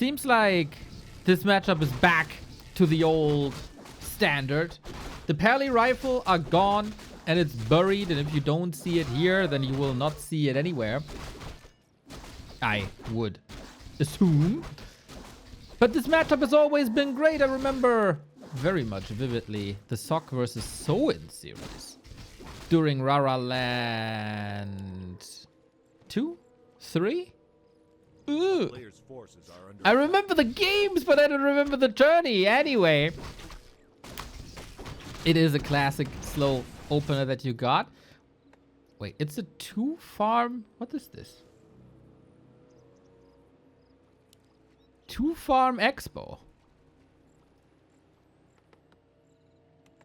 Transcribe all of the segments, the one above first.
Seems like this matchup is back to the old standard. The Pally rifle are gone and it's buried, and if you don't see it here, then you will not see it anywhere. I would assume. But this matchup has always been great. I remember very much vividly the Sock versus Soin series during Rara Land 2, 3. I remember the games, but I don't remember the journey. Anyway, it is a classic slow opener that you got. Wait, it's a 2-farm. What is this? 2-farm Expo.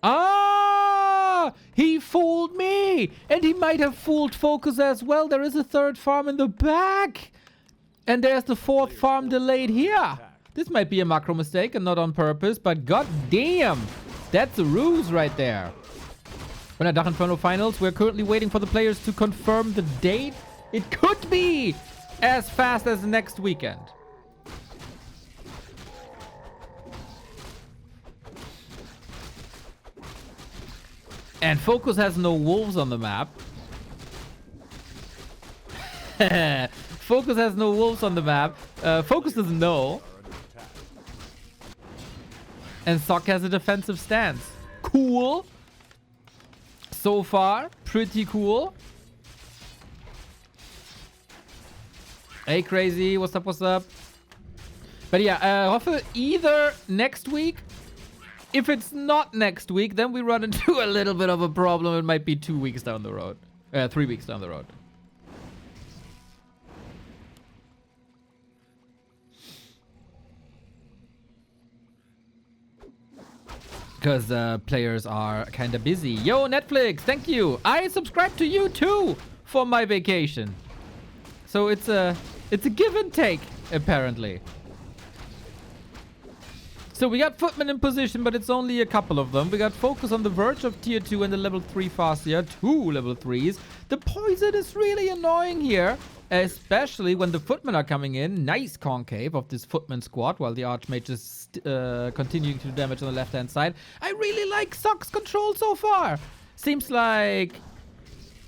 Ah! He fooled me! And he might have fooled FoCuS as well. There is a 3rd farm in the back. And there's the 4th farm delayed here. This might be a macro mistake and not on purpose, but god damn, that's a ruse right there. When at Dach Inferno Finals, we're currently waiting for the players to confirm the date. It could be as fast as next weekend. And FoCuS has no wolves on the map. FoCuS has no wolves on the map. FoCuS doesn't know. And Sock has a defensive stance. Cool. So far, pretty cool. Hey, Crazy. What's up, what's up? But yeah, hoffe either next week. If it's not next week, then we run into a little bit of a problem. It might be 2 weeks down the road. 3 weeks down the road. Because players are kind of busy. Yo, Netflix, thank you. I subscribe to you too for my vacation. So it's a give and take, apparently. So we got Footmen in position, but it's only a couple of them. We got FoCuS on the verge of tier 2 and the level 3 Fascia. 2 level 3s. The poison is really annoying here. Especially when the Footmen are coming in. Nice concave of this Footman squad while the Archmage is continuing to do damage on the left-hand side. I really like Sock's control so far. Seems like...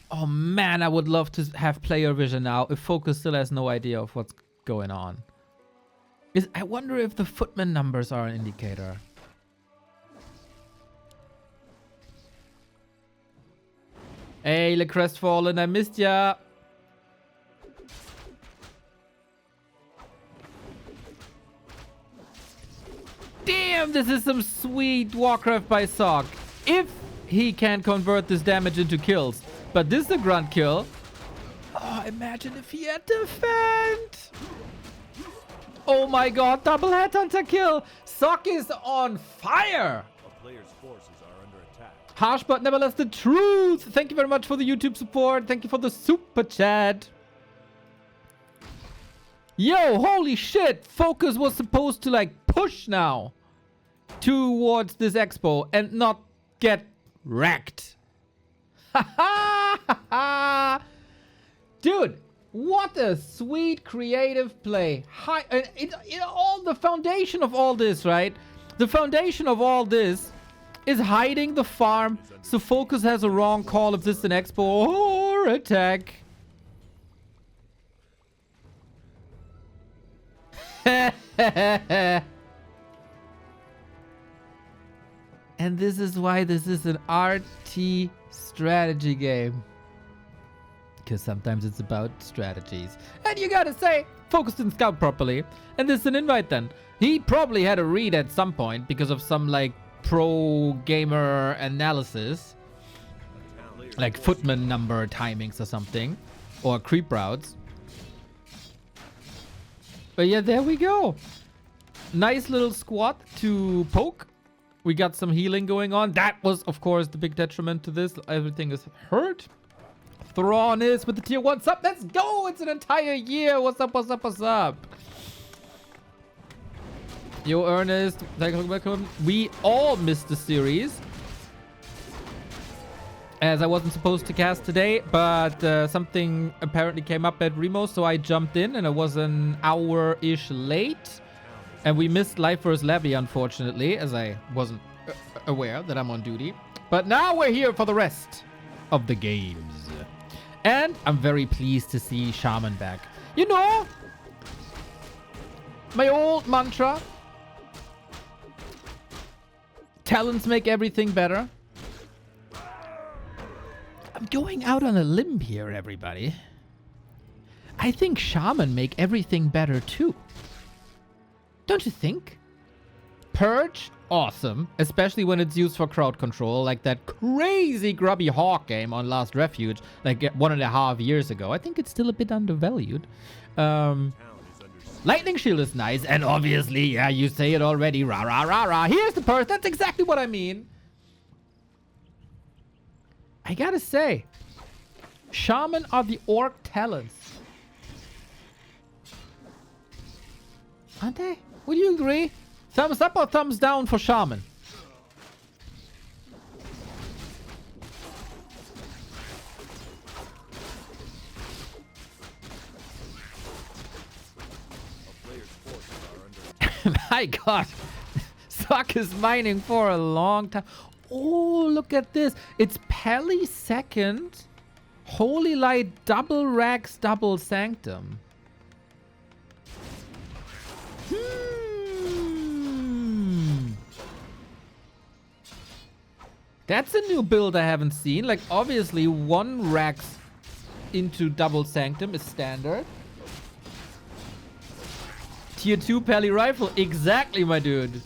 Oh man, I would love to have player vision now if FoCuS still has no idea of what's going on. I wonder if the Footman numbers are an indicator. Hey, Le Crestfallen, I missed ya. Damn, this is some sweet Warcraft by Sock. If he can convert this damage into kills. But this is a grunt kill. Oh, imagine if he had defend. Oh my god, double headhunter kill. Sock is on fire. A player's forces are under attack. Harsh but nevertheless the truth. Thank you very much for the YouTube support. Thank you for the super chat. Yo, holy shit. FoCuS was supposed to like push now towards this expo and not get wrecked. Dude, what a sweet creative play. All the foundation of all this, right? The foundation of all this is hiding the farm so FoCuS has a wrong call if this is an expo or attack. And this is why this is an RT strategy game. Because sometimes it's about strategies. And you gotta say, FoCuS didn't scout properly. And this is an invite then. He probably had a read at some point because of some like pro gamer analysis. Like footman number timings or something. Or creep routes. But yeah, there we go. Nice little squad to poke. We got some healing going on. That was, of course, the big detriment to this. Everything is hurt. Thrawn is with the tier 1 sub. Let's go. It's an entire year. What's up, what's up, what's up? Yo, Ernest. Welcome. We all missed the series. As I wasn't supposed to cast today, but something apparently came up at Remo, so I jumped in and I was an hour-ish late. And we missed Life vs. Levy, unfortunately, as I wasn't aware that I'm on duty. But now we're here for the rest of the games. And I'm very pleased to see Shaman back. You know, my old mantra. Talents make everything better. I'm going out on a limb here, everybody. I think Shaman make everything better too. Don't you think? Purge, awesome. Especially when it's used for crowd control, like that crazy grubby hawk game on Last Refuge, like 1.5 years ago. I think it's still a bit undervalued. Lightning Shield is nice, and obviously, yeah, you say it already. Rah, rah, rah, rah. Here's the purge. That's exactly what I mean. I gotta say, Shaman are the orc talents. Aren't they? Would you agree? Thumbs up or thumbs down for Shaman? My god. Sock is mining for a long time. Oh, look at this. It's Pally second. Holy Light double Rax double Sanctum. That's a new build I haven't seen. Like, obviously, 1 Rax into double Sanctum is standard. Tier 2 Pally Rifle. Exactly, my dude.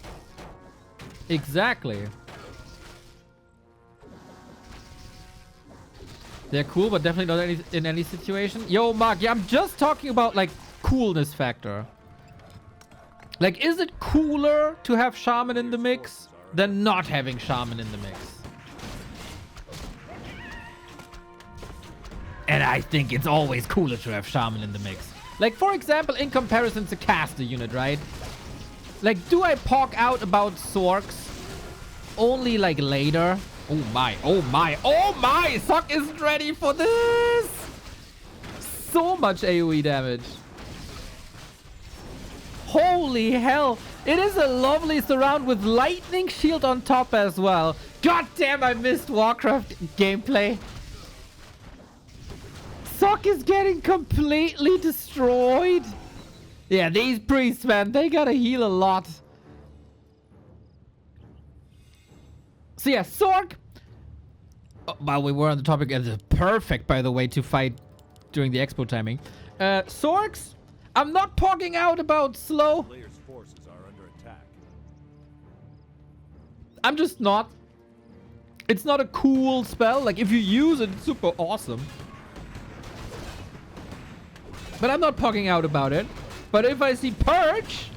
Exactly. They're cool, but definitely not in any situation. Yo, Mark, yeah, I'm just talking about, like, coolness factor. Like, is it cooler to have Shaman in the mix than not having Shaman in the mix? And I think it's always cooler to have Shaman in the mix. Like, for example, in comparison to caster unit, right? Like, do I talk out about Sorks only, like, later? Oh my, oh my, oh my! Sock isn't ready for this! So much AoE damage. Holy hell! It is a lovely surround with lightning shield on top as well. God damn, I missed Warcraft gameplay. Sock is getting completely destroyed. Yeah, these priests, man, they gotta heal a lot. So yeah, Sork. Oh, while we were on the topic, it's perfect, by the way, to fight during the expo timing. Sorks, I'm not talking out about slow. Player's forces are under attack. I'm just not. It's not a cool spell. Like, if you use it, it's super awesome. But I'm not talking out about it. But if I see Purge,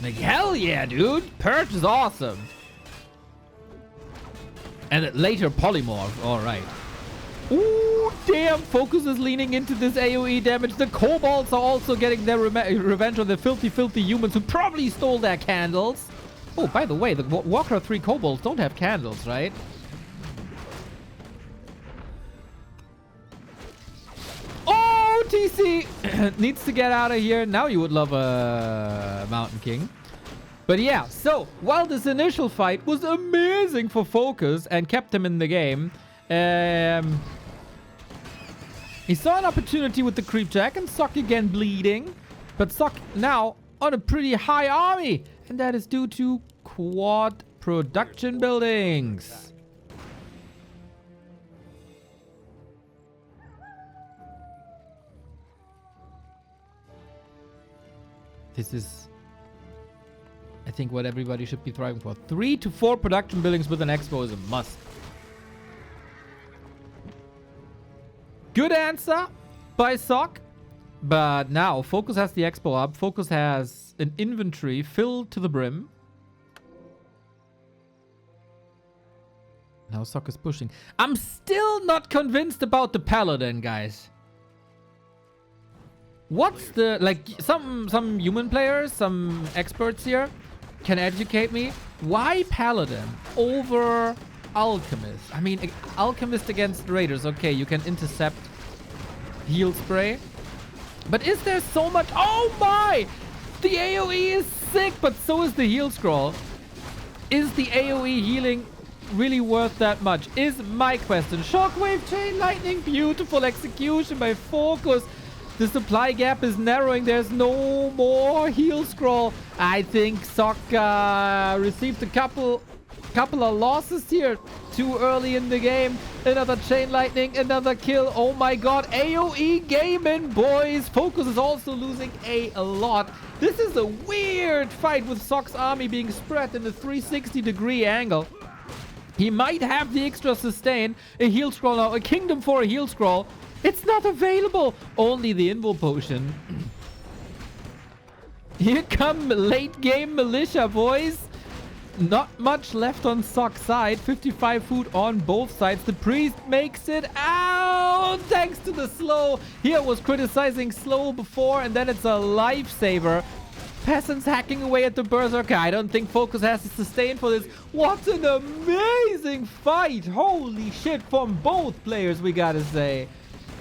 like, hell yeah, dude. Purge is awesome. And later Polymorph. Alright. Ooh, damn. FoCuS is leaning into this AoE damage. The kobolds are also getting their revenge on the filthy, filthy humans who probably stole their candles. Oh, by the way, the Warcraft 3 kobolds don't have candles, right? Oh, TC needs to get out of here. Now you would love a Mountain King. But yeah, so while this initial fight was amazing for FoCuS and kept him in the game, he saw an opportunity with the Creepjack and Sock again bleeding. But Sock now on a pretty high army, and that is due to quad production buildings. This is, I think, what everybody should be thriving for. 3 to 4 production buildings with an expo is a must. Good answer by Sock. But now FoCuS has the expo up. FoCuS has an inventory filled to the brim. Now Sock is pushing. I'm still not convinced about the Paladin, guys. What's the, like, some human players, some experts here can educate me. Why Paladin over Alchemist? I mean, Alchemist against Raiders. Okay, you can intercept heal spray. But is there so much? Oh my! The AoE is sick, but so is the heal scroll. Is the AoE healing really worth that much? Is my question. Shockwave, Chain Lightning, beautiful execution by FoCuS. The supply gap is narrowing. There's no more heal scroll. I think Sok received a couple of losses here too early in the game. Another Chain Lightning, another kill. Oh my god, AoE gaming, boys. FoCuS is also losing a lot. This is a weird fight with Sok's army being spread in a 360-degree angle. He might have the extra sustain, a heal scroll now, a kingdom for a heal scroll. It's not available. Only the Invo potion. Here come late game militia, boys. Not much left on Sok's side. 55 food on both sides. The priest makes it out thanks to the slow. Here was criticizing slow before, and then it's a lifesaver. Peasants hacking away at the berserker. I don't think FoCuS has to sustain for this. What an amazing fight. Holy shit, from both players, we gotta say.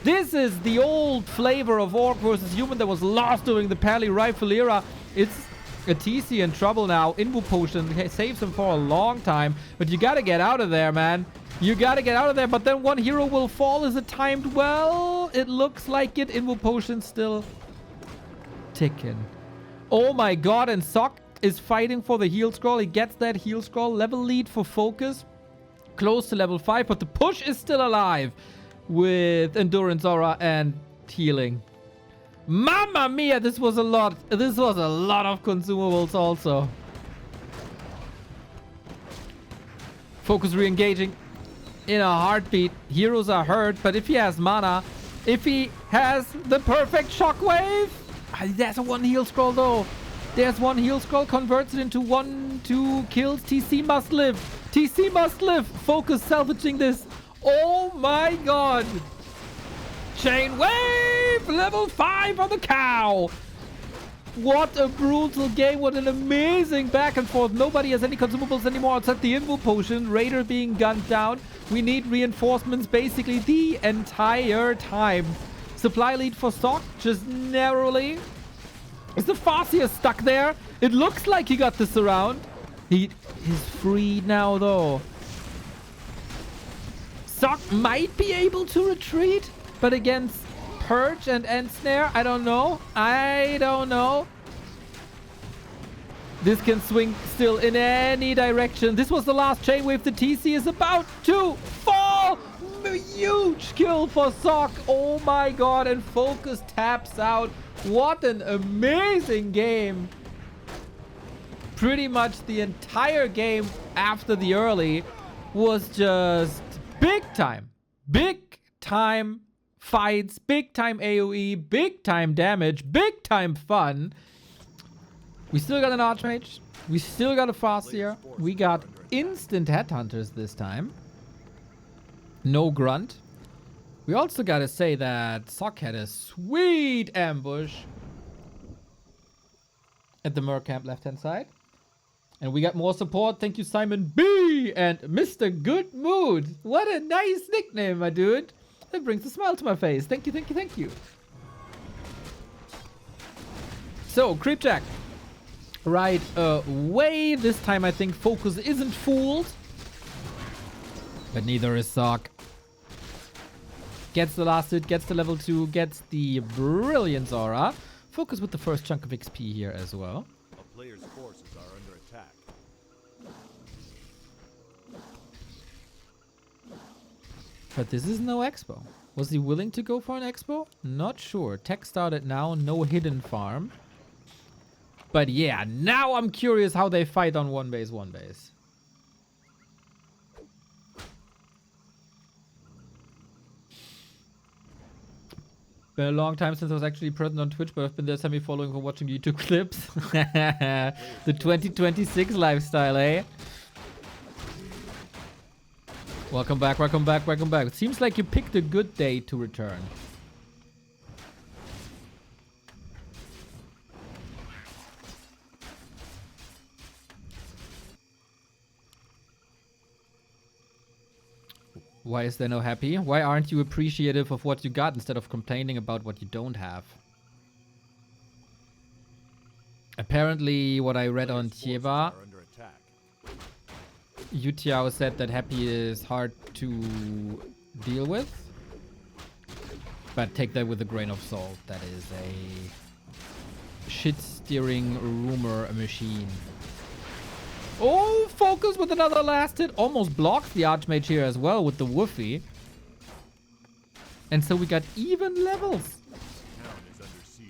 This is the old flavor of Orc versus Human that was lost during the Pally Rifle era. It's a TC in trouble now. Invo potion saves him for a long time. But you gotta get out of there, man. You gotta get out of there. But then one hero will fall. Is it timed? Well, it looks like it. Invo potion still ticking. Oh my god. And Sok is fighting for the heal scroll. He gets that heal scroll. Level lead for FoCuS. Close to level 5. But the push is still alive. With Endurance Aura and healing. Mamma mia, this was a lot. This was a lot of consumables also. FoCuS re-engaging in a heartbeat. Heroes are hurt, but if he has mana, if he has the perfect shockwave. There's a one heal scroll though. There's one heal scroll, converts it into 1-2 kills. TC must live. TC must live. FoCuS salvaging this. Oh my god. Chain wave! Level 5 on the cow! What a brutal game. What an amazing back and forth. Nobody has any consumables anymore outside the Invo potion. Raider being gunned down. We need reinforcements basically the entire time. Supply lead for Sok, just narrowly. Is the Farseer stuck there? It looks like he got this around. He is free now though. Sok might be able to retreat, but against Purge and Ensnare, I don't know. I don't know. This can swing still in any direction. This was the last chain wave. The TC is about to fall. Huge kill for Sok. Oh my god. And FoCuS taps out. What an amazing game. Pretty much the entire game after the early was just big time fights, big time AoE, big time damage, big time fun. We still got an Archmage. We still got a Farseer. We got instant Headhunters this time. No Grunt. We also gotta say that Sok had a sweet ambush at the Merc camp left hand side. And we got more support. Thank you, Simon B. and Mr. Good Mood. What a nice nickname, my dude. That brings a smile to my face. Thank you, thank you, thank you. So, Creepjack. Right away. This time, I think FoCuS isn't fooled. But neither is Sok. Gets the last hit, gets the level 2, gets the Brilliance Aura. FoCuS with the first chunk of XP here as well. A player's forces are under attack. But this is no expo. Was he willing to go for an expo? Not sure. Tech started now, no hidden farm. But yeah, now I'm curious how they fight on one base. Been a long time since I was actually present on Twitch, but I've been there semi-following for watching YouTube clips. The 2026 lifestyle, eh? Welcome back, welcome back, welcome back. It seems like you picked a good day to return. Why is there no happy? Why aren't you appreciative of what you got instead of complaining about what you don't have? Apparently, what I read on Players' forces Tieba, are under attack. Yutiao said that Happy is hard to deal with. But take that with a grain of salt. That is a shit-steering rumor machine. Oh, FoCuS with another last hit. Almost blocks the Archmage here as well with the Woofy. And so we got even levels. Town is under siege.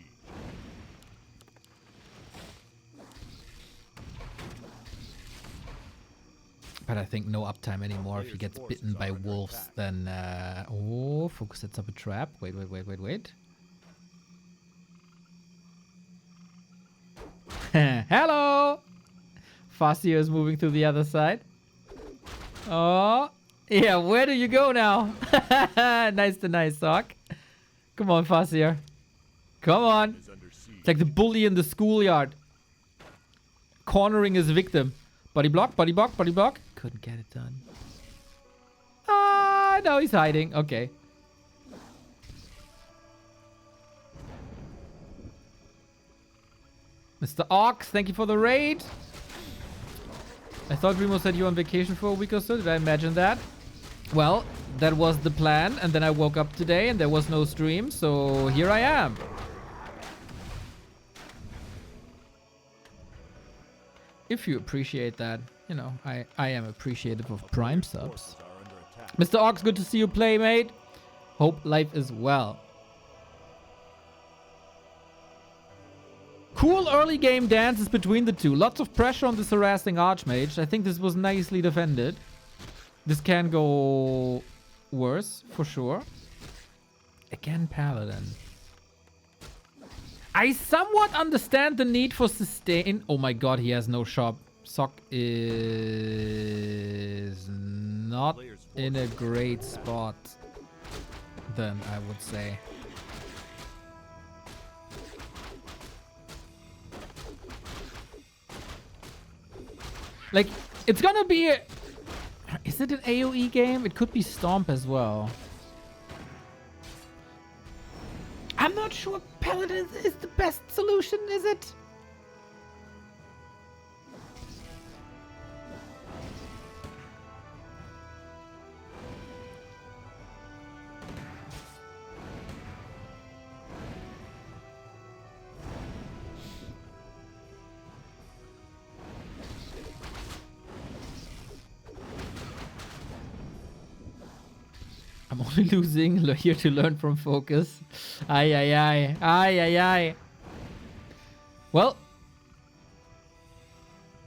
But I think no uptime anymore. If he gets bitten by wolves, then... oh, FoCuS sets up a trap. Wait. Hello! Fasio is moving to the other side. Oh, yeah, where do you go now? Nice to nice, Sock. Come on, Fasio. Come on. It's like the bully in the schoolyard. Cornering his victim. Body block, body block, body block. Couldn't get it done. Ah, now he's hiding. Okay. Mr. Ox, thank you for the raid. I thought Remo said you were on vacation for a week or so. Did I imagine that? Well, that was the plan. And then I woke up today and there was no stream. So here I am. If you appreciate that, you know, I am appreciative of Prime subs. Mr. Ox, good to see you play, mate. Hope life is well. Cool early game dances between the two. Lots of pressure on this harassing Archmage. I think this was nicely defended. This can go worse, for sure. Again, Paladin. I somewhat understand the need for sustain. Oh my god, he has no shop. Sock is not in a great spot, then I would say. Like, it's gonna be a... Is it an AoE game? It could be Stomp as well. I'm not sure Paladin is the best solution, is it? I'm only losing here to learn from FoCuS. Aye, aye, aye. Aye, aye, aye. Well,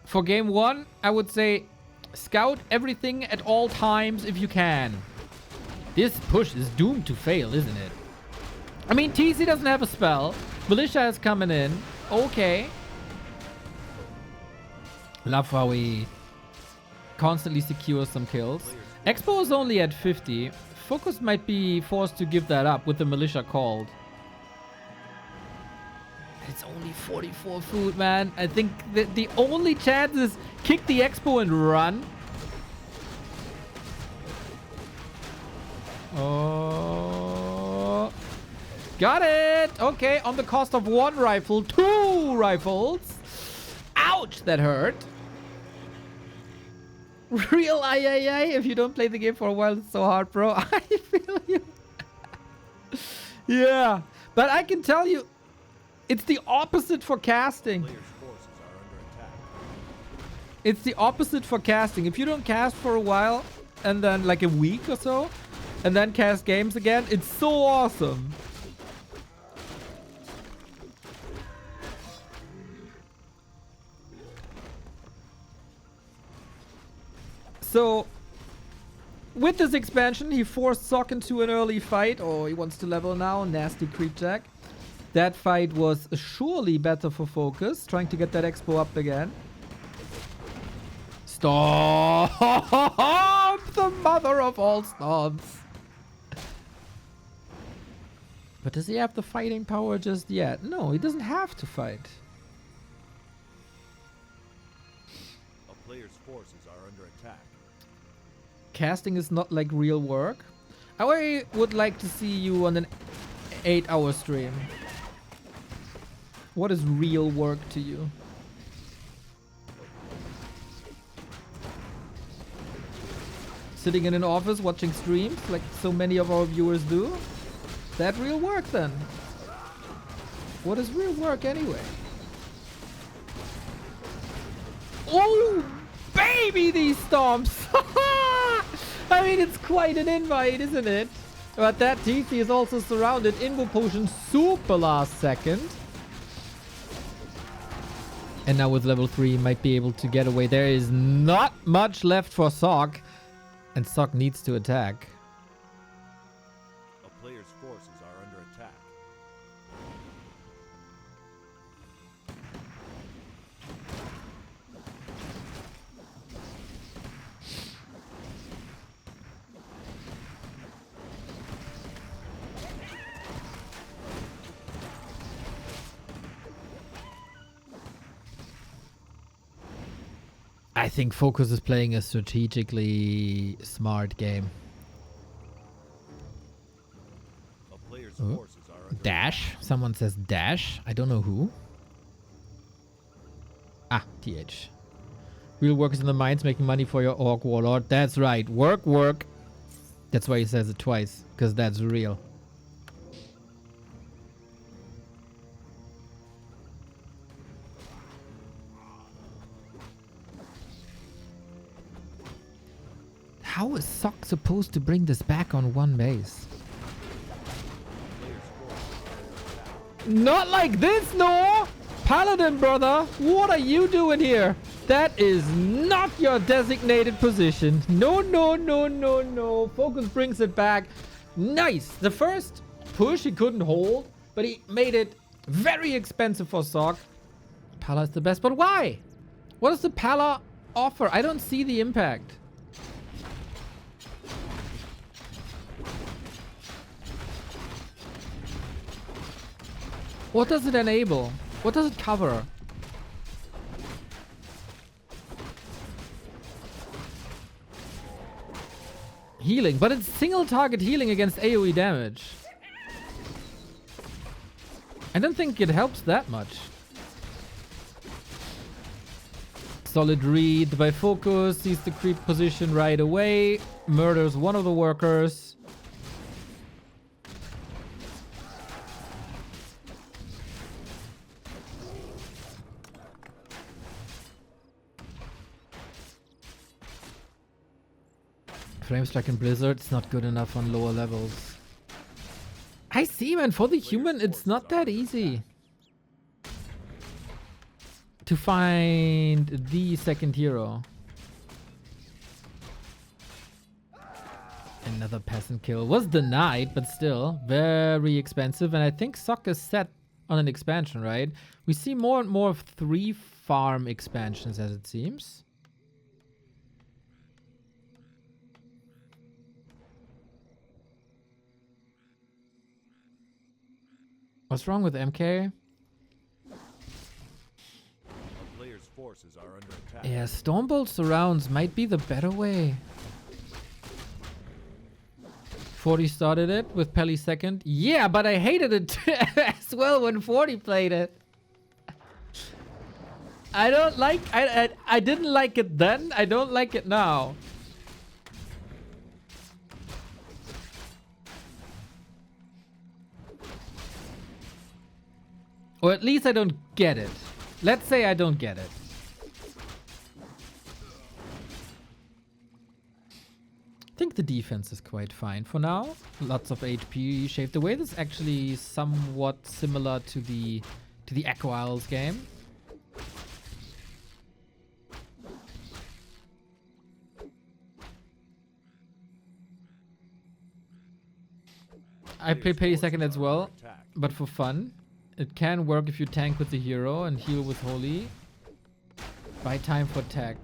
for game one, I would say scout everything at all times if you can. This push is doomed to fail, isn't it? I mean, TC doesn't have a spell. Militia is coming in. Okay. Love how he constantly secures some kills. Expo is only at 50. FoCuS might be forced to give that up with the militia called. It's only 44 food, man. I think the only chance is kick the Expo and run. Oh. Got it. Okay, on the cost of one rifle, 2 rifles. Ouch, that hurt. Real I. If you don't play the game for a while, it's so hard, bro. I feel you. Yeah. But I can tell you, it's the opposite for casting. It's the opposite for casting. If you don't cast for a while, and then like a week or so, and then cast games again, it's so awesome. So, with this expansion, he forced Sock into an early fight. Oh, he wants to level now. Nasty creep jack. That fight was surely better for FoCuS. Trying to get that Expo up again. Stomp! The mother of all stomps. But does he have the fighting power just yet? No, he doesn't have to fight. A player's forces are under attack. Casting is not like real work. I would like to see you on an 8-hour stream. What is real work to you? Sitting in an office watching streams like so many of our viewers do? Is that real work then? What is real work anyway? Oh, baby, these stomps! I mean, it's quite an invite, isn't it? But that TC is also surrounded. Invo potion super last second. And now with level 3, might be able to get away. There is not much left for Sok. And Sok needs to attack. A player's forces are under attack. I think FoCuS is playing a strategically smart game. A player's forces are under Dash? Someone says dash. I don't know who. Ah, TH. Real work is in the mines, making money for your orc warlord. That's right. Work, work. That's why he says it twice. Because that's real. How is Sok supposed to bring this back on one base? Not like this, no! Paladin, brother! What are you doing here? That is not your designated position. No, no, no, no, no. FoCuS brings it back. Nice! The first push he couldn't hold, but he made it very expensive for Sok. Pala is the best, but why? What does the Pala offer? I don't see the impact. What does it enable? What does it cover? Healing, but it's single target healing against AoE damage. I don't think it helps that much. Solid read by FoCuS, sees the creep position right away, murders one of the workers. Flamestrike and Blizzard, it's not good enough on lower levels. I see, man. For the human, it's not that easy to find the second hero. Another peasant kill was denied, but still very expensive. And I think Sok is set on an expansion, right? We see more and more of 3 farm expansions, as it seems. What's wrong with MK? a player's forces are under attack. Yeah, Stormbolt surrounds might be the better way. 40 started it with Pelly second. Yeah, but I hated it as well when 40 played it. I don't like... I didn't like it then. I don't like it now. Or at least I don't get it. Let's say I don't get it. I think the defense is quite fine for now. Lots of HP shaved away. This is actually somewhat similar to the Echo Isles game. I play Petty second as well, but for fun. It can work if you tank with the hero and heal with Holy. Buy time for tech.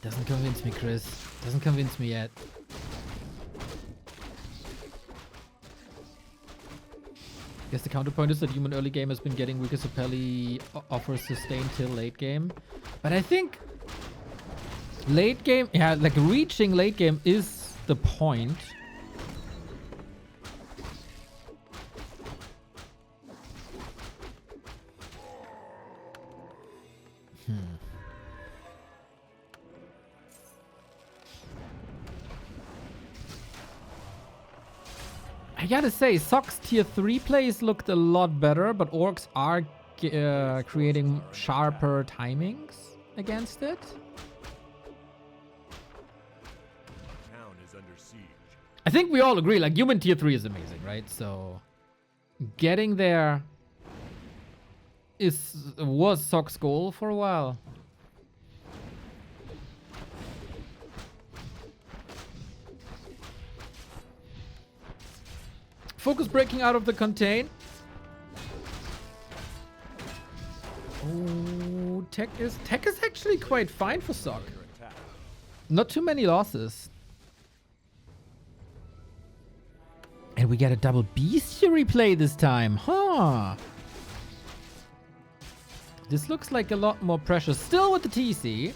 Doesn't convince me, Chris. Doesn't convince me yet. Guess the counterpoint is that human early game has been getting weaker, so Pelly offers sustain till late game. But I think late game, yeah, like reaching late game is the point. I gotta say, Sock's tier 3 plays looked a lot better, but orcs are creating sharper timings against it. Town is under siege. I think we all agree, like, human tier 3 is amazing, right? So, getting there was Sock's goal for a while. FoCuS breaking out of the contain. Oh, tech is actually quite fine for Sock. Under attack. Not too many losses. And we get a double bestiary play this time, huh? This looks like a lot more pressure. Still with the TC.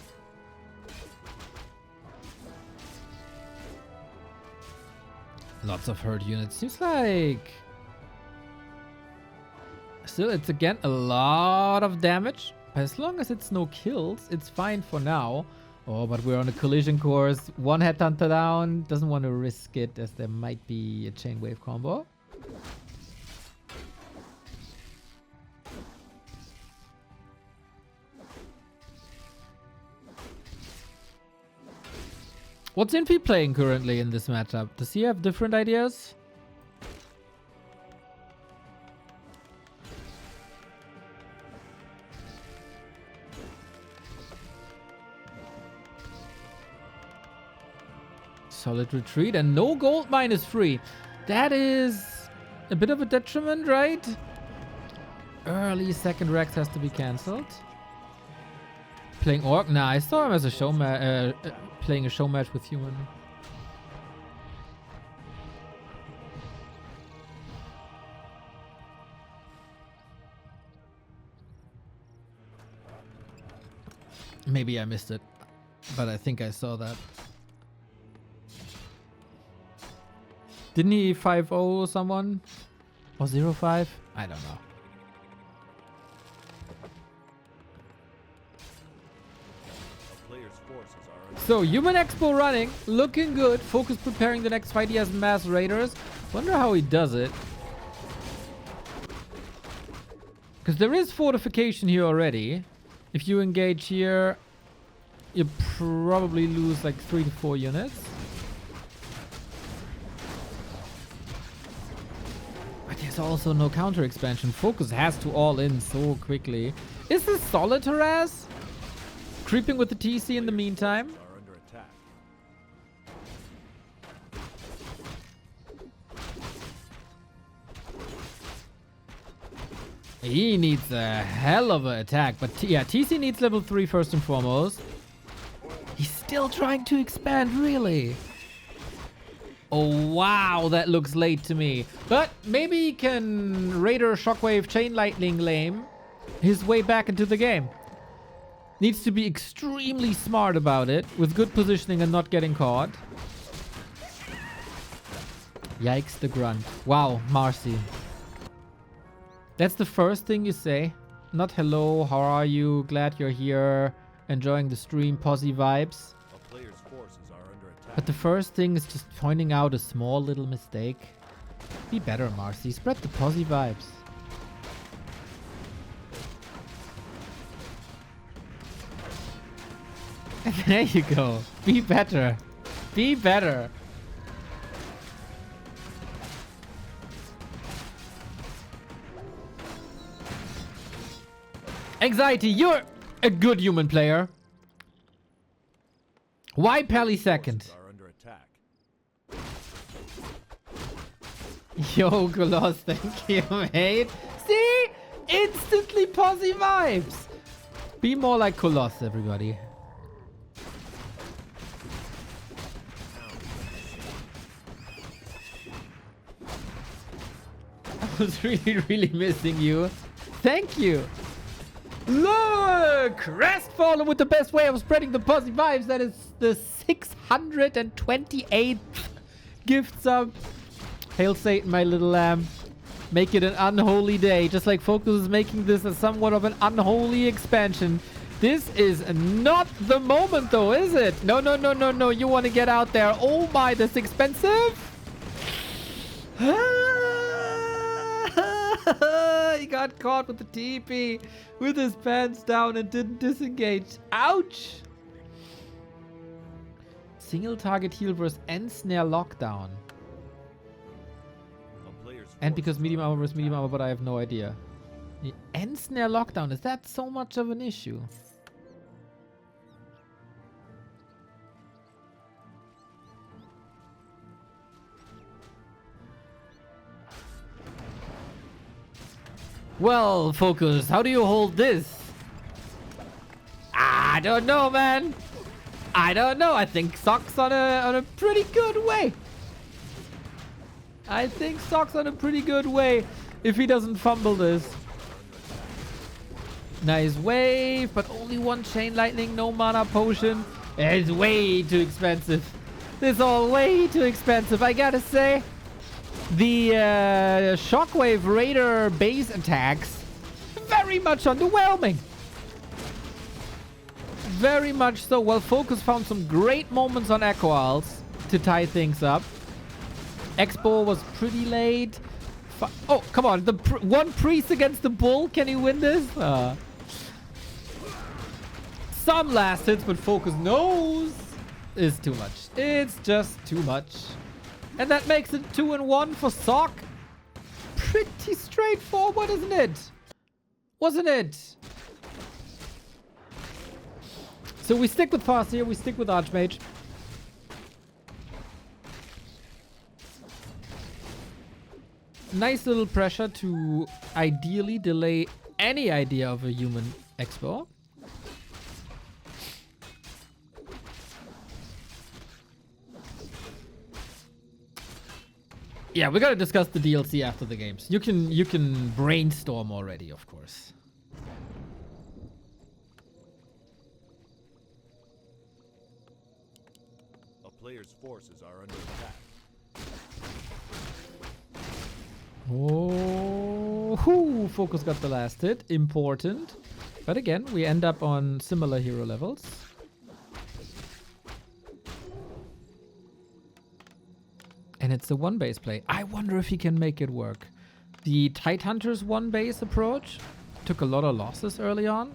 Lots of hurt units. Seems like... Still, it's again a lot of damage. As long as it's no kills, it's fine for now. Oh, but we're on a collision course. One headhunter down. Doesn't want to risk it as there might be a chain wave combo. What's Infi playing currently in this matchup? Does he have different ideas? Solid retreat and no gold mine is free. That is a bit of a detriment, right? Early second Rex has to be cancelled. Playing Orc? Nah, I saw him as a playing a show match with human. Maybe I missed it, but I think I saw that. Didn't he 5-0 someone? Or 0-5? I don't know. A player's forces are under So, Human Expo running, looking good. FoCuS preparing the next fight. He has Mass Raiders. Wonder how he does it. Because there is fortification here already. If you engage here, you probably lose like 3 to 4 units. But there's also no counter expansion. FoCuS has to all in so quickly. Is this solid harass? Creeping with the TC in the meantime. are under attack. He needs a hell of an attack, but yeah, TC needs level 3 first and foremost. He's still trying to expand, really. Oh, wow, that looks late to me. But maybe he can Raider, Shockwave, Chain Lightning lame his way back into the game. Needs to be extremely smart about it, with good positioning and not getting caught. Yikes, the grunt. Wow, Marcy. That's the first thing you say. Not hello, how are you, glad you're here, enjoying the stream, posse vibes. A player's forces are under attack. But the first thing is just pointing out a small little mistake. Be better, Marcy. Spread the posse vibes. There you go. Be better. Be better. Anxiety, you're a good human player. Why Pally second? Forces are under attack. Yo, Golos, thank you, mate. See? Instantly posse vibes. Be more like Kolos, everybody. I was really missing you. Thank you. Look! Crestfallen with the best way of spreading the posse vibes. That is the 628th gift sub. Hail Satan, my little lamb. Make it an unholy day. Just like FoCuS is making this as somewhat of an unholy expansion. This is not the moment though, is it? No. You want to get out there. Oh my, that's expensive. He got caught with the TP with his pants down and didn't disengage. Ouch! Single target heal versus end snare lockdown. And because medium armor versus medium armor, but I have no idea. The end snare lockdown, is that so much of an issue? Well, FoCuS, how do you hold this? I don't know, man. I don't know. I think Sock's on a pretty good way. I think Sock's on a pretty good way if he doesn't fumble this. Nice wave, but only one chain lightning, no mana potion. It's way too expensive. This is all way too expensive, I gotta say. The Shockwave Raider base attacks, very much underwhelming. Very much so. Well, FoCuS found some great moments on Echo Isles to tie things up. Expo was pretty late. Oh, come on. The one priest against the bull. Can he win this? Some last hits, but FoCuS knows is too much. It's just too much. And that makes it 2-1 for Sock. Pretty straightforward, isn't it? Wasn't it? So we stick with Fast here. We stick with Archmage. Nice little pressure to ideally delay any idea of a human expo. Yeah, we gotta discuss the DLC after the games. You can brainstorm already, of course. A player's forces are under attack. Oh, FoCuS got the last hit. Important. But again, we end up on similar hero levels. And it's a one base play. I wonder if he can make it work. The Tidehunter's one base approach took a lot of losses early on.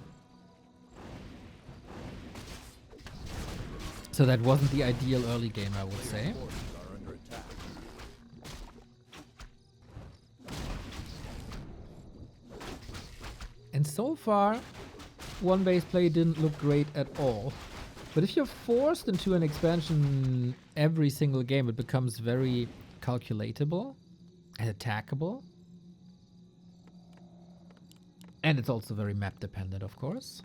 So that wasn't the ideal early game, I would say. And so far, one base play didn't look great at all. But if you're forced into an expansion every single game, it becomes very calculatable and attackable. And it's also very map dependent, of course.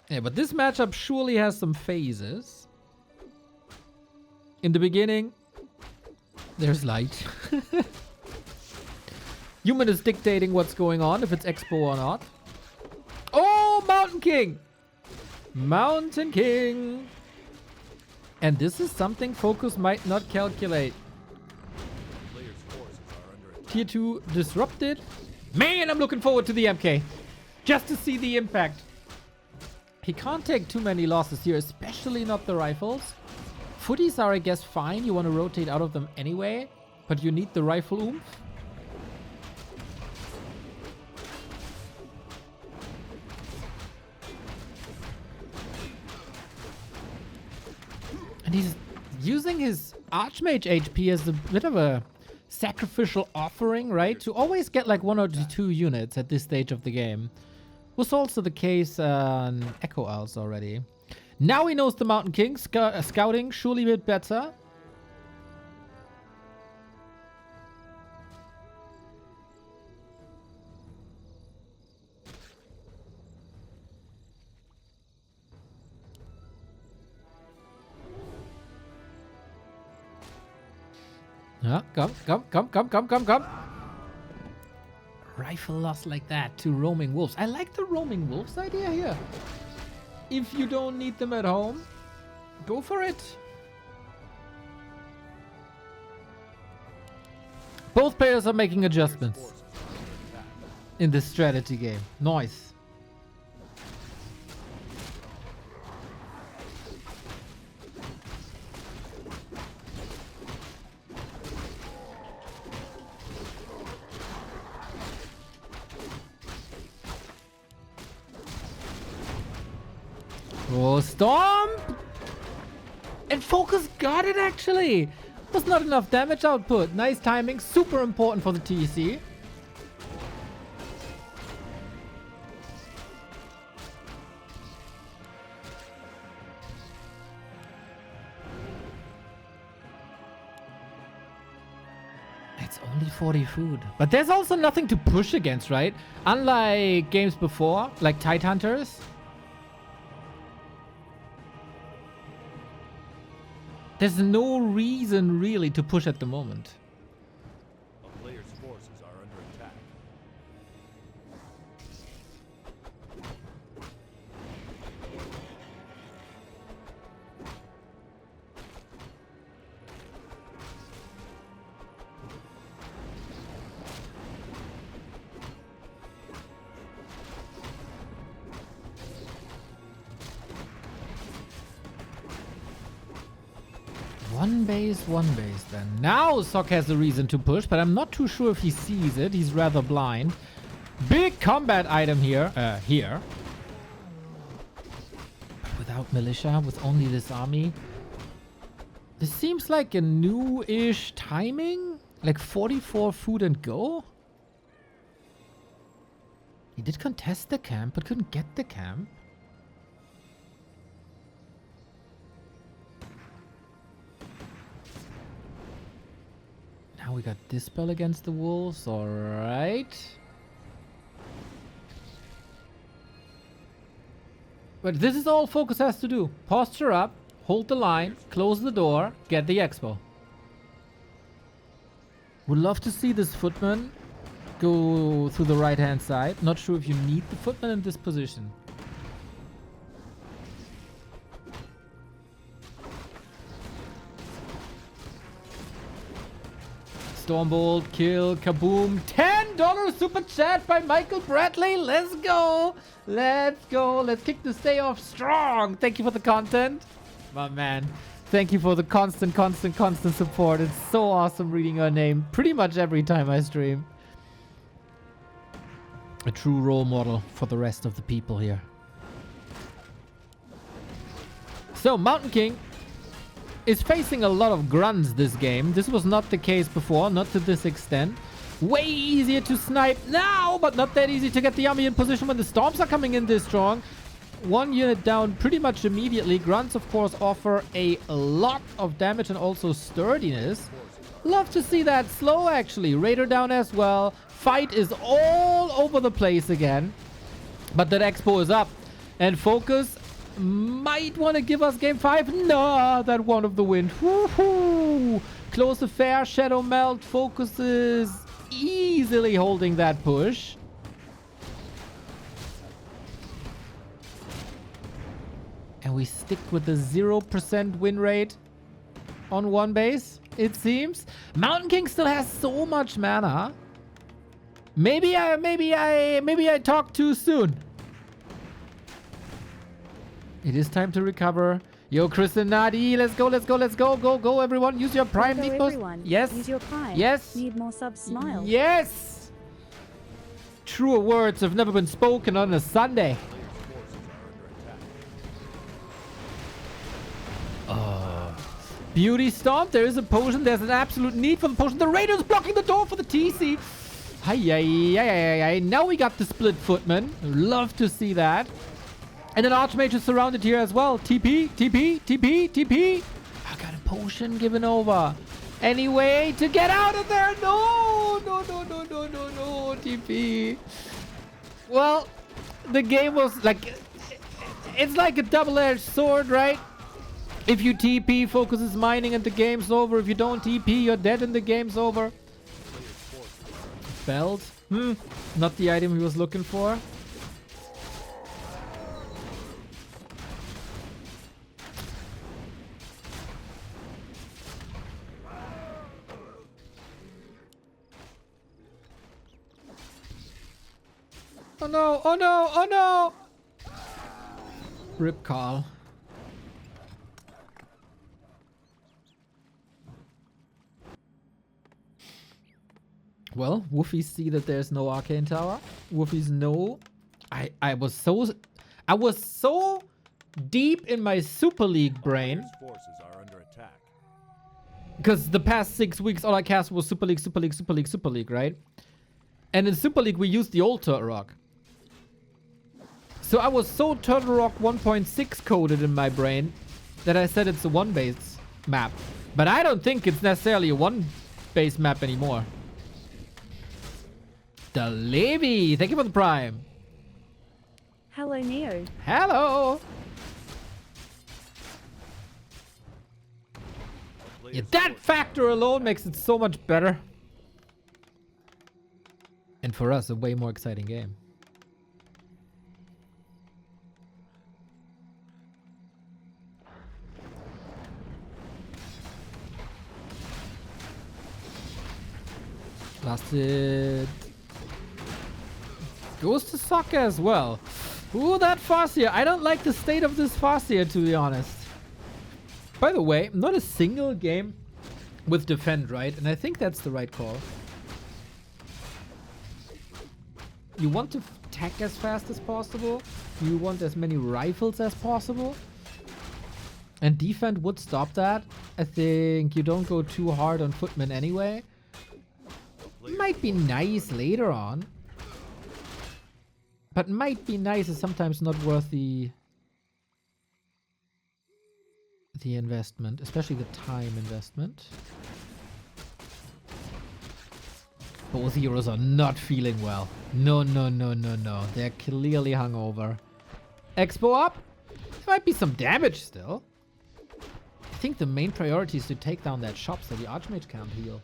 Yeah, but this matchup surely has some phases. In the beginning, there's light. Human is dictating what's going on, if it's Expo or not. Oh, Mountain King! Mountain King! And this is something FoCuS might not calculate. Tier 2 disrupted. Man, I'm looking forward to the MK. Just to see the impact. He can't take too many losses here, especially not the rifles. Footies are, I guess, fine. You want to rotate out of them anyway, but you need the rifle oomph. And he's using his Archmage HP as a bit of a sacrificial offering, right? To always get like 1 or 2 units at this stage of the game. Was also the case on Echo Isles already. Now he knows the Mountain King. Scouting surely a bit better. Yeah, come. Rifle loss like that to roaming wolves. I like the roaming wolves idea here. If you don't need them at home, go for it. Both players are making adjustments Forces are under attack. in this strategy game. Nice. Oh, Stomp! And FoCuS got it actually! Was not enough damage output. Nice timing, super important for the TC. It's only 40 food. But there's also nothing to push against, right? Unlike games before, like Tide Hunters. There's no reason really to push at the moment. A player's forces are under attack. One base then. Now Sok has a reason to push, but I'm not too sure if he sees it. He's rather blind. Big combat item here. Here. But without militia, with only this army. This seems like a new-ish timing. Like 44 food and go. He did contest the camp, but couldn't get the camp. Now we got Dispel against the wolves, alright. But this is all FoCuS has to do. Posture up, hold the line, close the door, get the expo. Would love to see this footman go through the right hand side. Not sure if you need the footman in this position. Stormbolt, kill, kaboom. $10 super chat by Michael Bradley. Let's go. Let's go. Let's kick this day off strong. Thank you for the content. My man. Thank you for the constant support. It's so awesome reading your name pretty much every time I stream. A true role model for the rest of the people here. So, Mountain King is facing a lot of grunts this game. This was not the case before, not to this extent. Way easier to snipe now, but not that easy to get the army in position when the storms are coming in this strong. One unit down pretty much immediately. Grunts, of course, offer a lot of damage and also sturdiness. Love to see that slow, actually. Raider down as well. Fight is all over the place again. But that expo is up. And FoCuS might want to give us game 5. Nah, that one of the wind. Woohoo! Close affair, Shadow Melt. FoCuS is easily holding that push. And we stick with the 0% win rate on one base, it seems. Mountain King still has so much mana. Maybe I talked too soon. It is time to recover. Yo, Chris and Nadi, let's go. Go, everyone. Use your prime. Hello, Need more. everyone. Yes. Use your prime. Yes. Need more subs. Smile. Yes. Truer words have never been spoken on a Sunday. Beauty Stomp. There is a potion. There's an absolute need for the potion. The Raider's blocking the door for the TC. Hi. Now we got the split footman. Love to see that. And an Archmage is surrounded here as well. TP. I got a potion given over. Any way to get out of there? No. TP. Well, the game was like... It's like a double-edged sword, right? If you TP, FoCuS is mining and the game's over. If you don't TP, you're dead and the game's over. Belt. Not the item he was looking for. Oh no, oh no, oh no! Rip Carl. Well, Woofies see that there's no arcane tower. Woofies know. I was so deep in my Super League brain. Players' forces are under attack. Because the past 6 weeks, all I cast was Super League, Super League, Super League, Super League, right? And in Super League, we used the old Turtle Rock. So I was so Turtle Rock 1.6 coded in my brain that I said it's a one-base map. But I don't think it's necessarily a one-base map anymore. The Levy, thank you for the Prime. Hello, Neo. Hello. Yeah, that factor alone makes it so much better. And for us, a way more exciting game. Lasted. Goes to Sokka as well. Ooh, that Farseer. I don't like the state of this Farseer, to be honest. By the way, not a single game with defend, right? And I think that's the right call. You want to attack as fast as possible. You want as many rifles as possible. And defend would stop that. I think you don't go too hard on footmen anyway. Might be nice later on. But might be nice is sometimes not worth the investment, especially the time investment. Both heroes are not feeling well. No, no, no, no, no. They're clearly hungover. Expo up. There might be some damage still. I think the main priority is to take down that shop so the Archmage can't heal.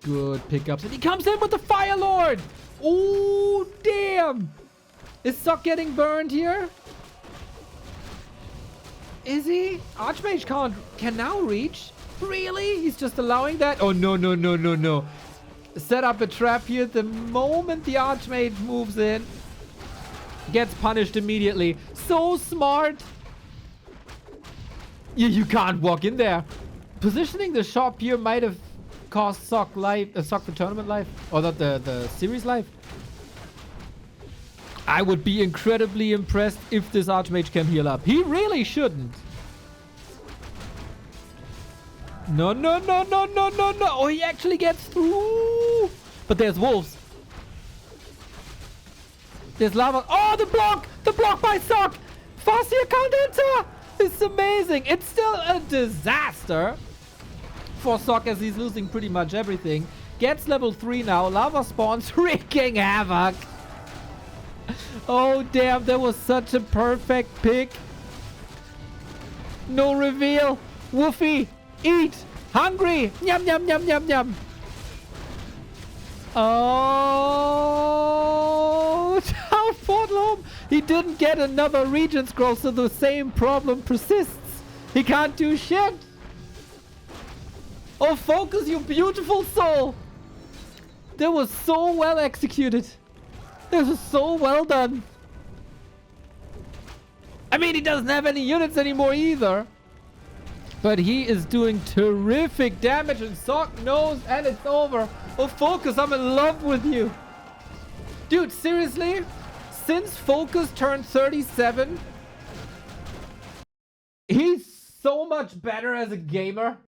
Good pickups. And he comes in with the Fire Lord! Oh, damn! Is Sok getting burned here? Is he? Archmage can now reach? Really? He's just allowing that? Oh, no, no, no, no, no. Set up a trap here. The moment the Archmage moves in, gets punished immediately. So smart. You can't walk in there. Positioning the shop here might have cost Sok life, Sok the tournament life, or not the series life. I would be incredibly impressed if this Archmage can heal up. He really shouldn't. No, no, no, no, no, no, no. Oh, he actually gets through. But there's wolves. There's lava. Oh, the block! The block by Sok! Farseer can't enter! It's amazing. It's still a disaster for Sok as he's losing pretty much everything. Gets level 3 now. Lava spawns wreaking havoc. Oh, damn. That was such a perfect pick. No reveal. Woofy. Eat. Hungry. Yum, yum, yum, yum, yum. Oh. Town portal home. He didn't get another region scroll, so the same problem persists. He can't do shit. Oh, FoCuS, you beautiful soul. That was so well executed. That was so well done. I mean, he doesn't have any units anymore either. But he is doing terrific damage, and Sok knows, and it's over. Oh, FoCuS, I'm in love with you. Dude, seriously? Since FoCuS turned 37, he's so much better as a gamer.